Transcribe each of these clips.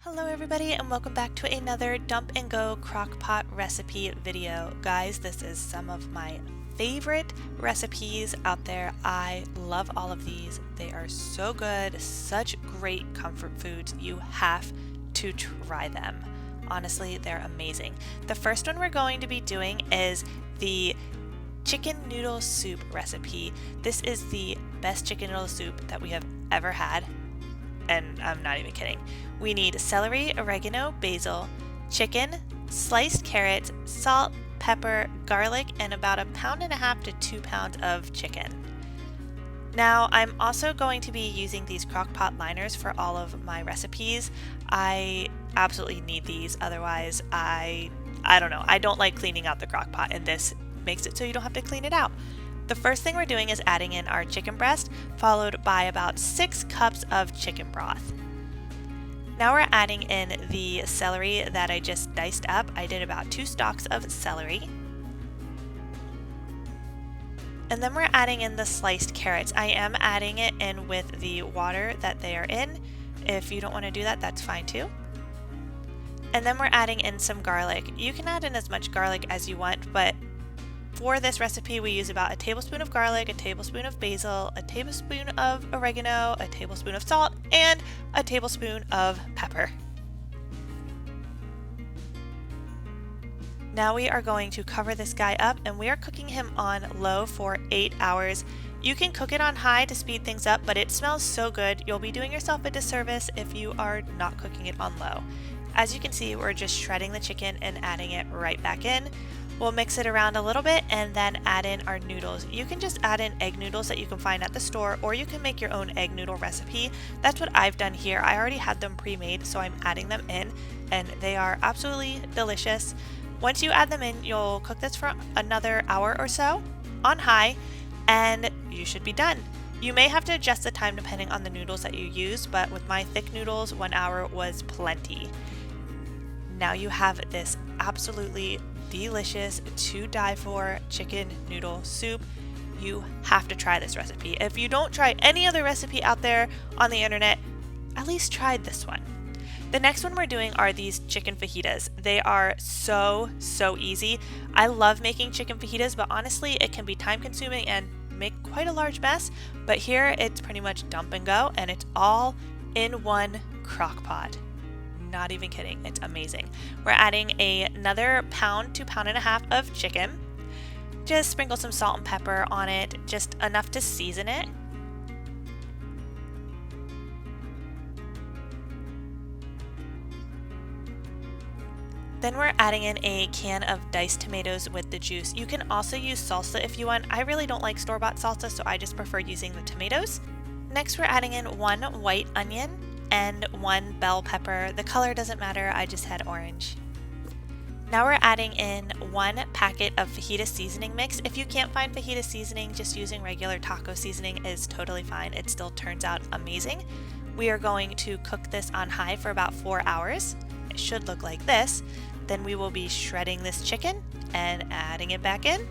Hello everybody and welcome back to another dump and go crock pot recipe video. Guys, this is some of my favorite recipes out there. I love all of these. They are so good, such great comfort foods. You have to try them. Honestly, they're amazing. The first one we're going to be doing is the chicken noodle soup recipe. This is the best chicken noodle soup that we have ever had. And I'm not even kidding. We need celery, oregano, basil, chicken, sliced carrots, salt, pepper, garlic, and about 1.5 pounds to 2 pounds of chicken. Now, I'm also going to be using these crock pot liners for all of my recipes. I absolutely need these, otherwise I don't know. I don't like cleaning out the crock pot, and this makes it so you don't have to clean it out. The first thing we're doing is adding in our chicken breast, followed by about 6 cups of chicken broth. Now we're adding in the celery that I just diced up. I did about 2 stalks of celery. And then we're adding in the sliced carrots. I am adding it in with the water that they are in. If you don't want to do that, that's fine too. And then we're adding in some garlic. You can add in as much garlic as you want, but for this recipe, we use about 1 tablespoon of garlic, 1 tablespoon of basil, 1 tablespoon of oregano, 1 tablespoon of salt, and 1 tablespoon of pepper. Now we are going to cover this guy up, and we are cooking him on low for 8 hours. You can cook it on high to speed things up, but it smells so good, you'll be doing yourself a disservice if you are not cooking it on low. As you can see, we're just shredding the chicken and adding it right back in. We'll mix it around a little bit and then add in our noodles. You can just add in egg noodles that you can find at the store, or you can make your own egg noodle recipe. That's what I've done here. I already had them pre-made, so I'm adding them in, and they are absolutely delicious. Once you add them in, you'll cook this for another hour or so on high, and you should be done. You may have to adjust the time depending on the noodles that you use, but with my thick noodles, 1 hour was plenty. Now you have this absolutely delicious, to die for chicken noodle soup. You have to try this recipe. If you don't try any other recipe out there on the internet, at least try this one. The next one we're doing are these chicken fajitas. They are so easy. I love making chicken fajitas, but honestly it can be time consuming and make quite a large mess. But here it's pretty much dump and go, and it's all in one crock pot. Not even kidding, it's amazing. We're adding another 1 pound to 1.5 pounds of chicken. Just sprinkle some salt and pepper on it, just enough to season it. Then we're adding in a can of diced tomatoes with the juice. You can also use salsa if you want. I really don't like store-bought salsa, so I just prefer using the tomatoes. Next we're adding in 1 white onion and 1 bell pepper. The color doesn't matter, I just had orange. Now we're adding in 1 packet of fajita seasoning mix. If you can't find fajita seasoning, just using regular taco seasoning is totally fine. It still turns out amazing. We are going to cook this on high for about 4 hours. It should look like this. Then we will be shredding this chicken and adding it back in.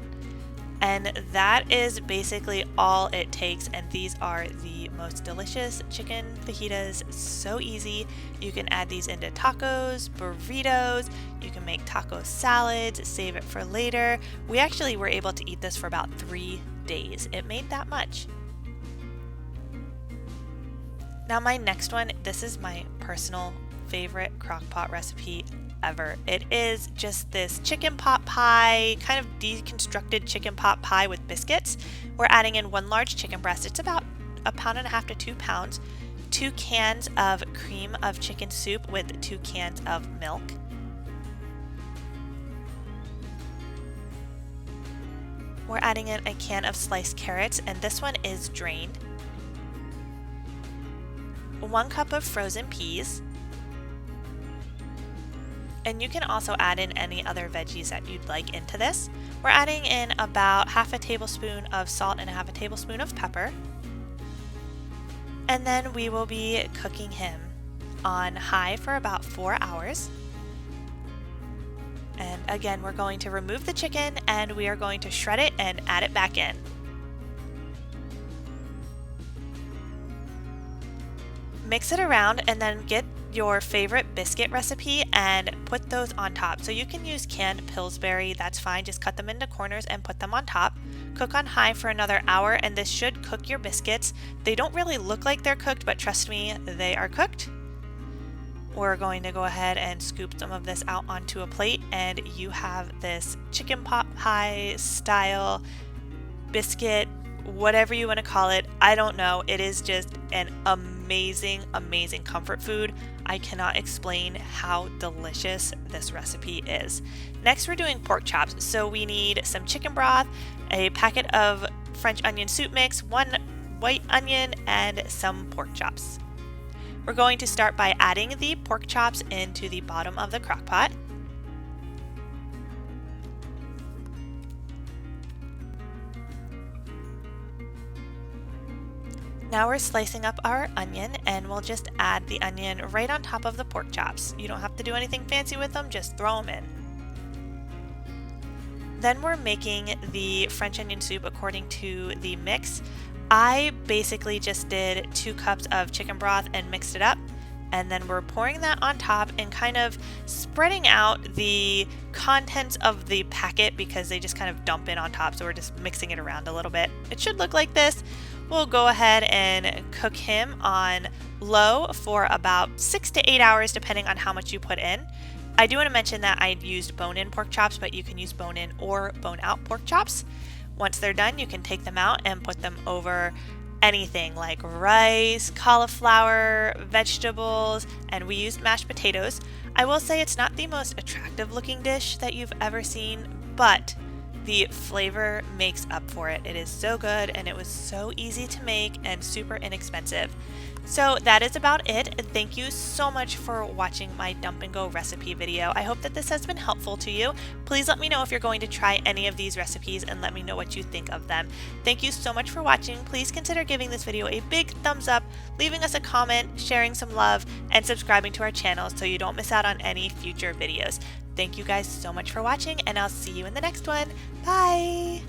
And that is basically all it takes, and these are the most delicious chicken fajitas. So easy. You can add these into tacos, burritos, you can make taco salads, save it for later. We actually were able to eat this for about 3 days. It made that much. Now my next one, this is my personal favorite crock pot recipe ever. It is just this chicken pot pie, kind of deconstructed chicken pot pie with biscuits. We're adding in 1 large chicken breast. It's about 1.5 pounds to 2 pounds. 2 cans of cream of chicken soup with 2 cans of milk. We're adding in a can of sliced carrots, and this one is drained. 1 cup of frozen peas. And you can also add in any other veggies that you'd like into this. We're adding in about 1/2 tablespoon of salt and 1/2 tablespoon of pepper. And then we will be cooking him on high for about 4 hours. And again, we're going to remove the chicken and we are going to shred it and add it back in. Mix it around and then get your favorite biscuit recipe and put those on top. So you can use canned Pillsbury, that's fine. Just cut them into corners and put them on top. Cook on high for another hour, and this should cook your biscuits. They don't really look like they're cooked, but trust me, they are cooked. We're going to go ahead and scoop some of this out onto a plate, and you have this chicken pot pie style biscuit, whatever you want to call it. I don't know. It is just an amazing, amazing comfort food. I cannot explain how delicious this recipe is. Next, we're doing pork chops. So we need some chicken broth, a packet of French onion soup mix, 1 white onion, and some pork chops. We're going to start by adding the pork chops into the bottom of the crock pot. Now we're slicing up our onion, and we'll just add the onion right on top of the pork chops. You don't have to do anything fancy with them, just throw them in. Then we're making the French onion soup according to the mix. I basically just did 2 cups of chicken broth and mixed it up, and then we're pouring that on top and kind of spreading out the contents of the packet because they just kind of dump in on top, so we're just mixing it around a little bit. It should look like this. We'll go ahead and cook him on low for about 6 to 8 hours depending on how much you put in. I do want to mention that I used bone-in pork chops, but you can use bone-in or bone-out pork chops. Once they're done, you can take them out and put them over anything like rice, cauliflower, vegetables, and we used mashed potatoes. I will say it's not the most attractive looking dish that you've ever seen, but the flavor makes up for it. It is so good, and it was so easy to make and super inexpensive. So that is about it. Thank you so much for watching my dump and go recipe video. I hope that this has been helpful to you. Please let me know if you're going to try any of these recipes and let me know what you think of them. Thank you so much for watching. Please consider giving this video a big thumbs up, leaving us a comment, sharing some love, and subscribing to our channel so you don't miss out on any future videos. Thank you guys so much for watching, and I'll see you in the next one. Bye!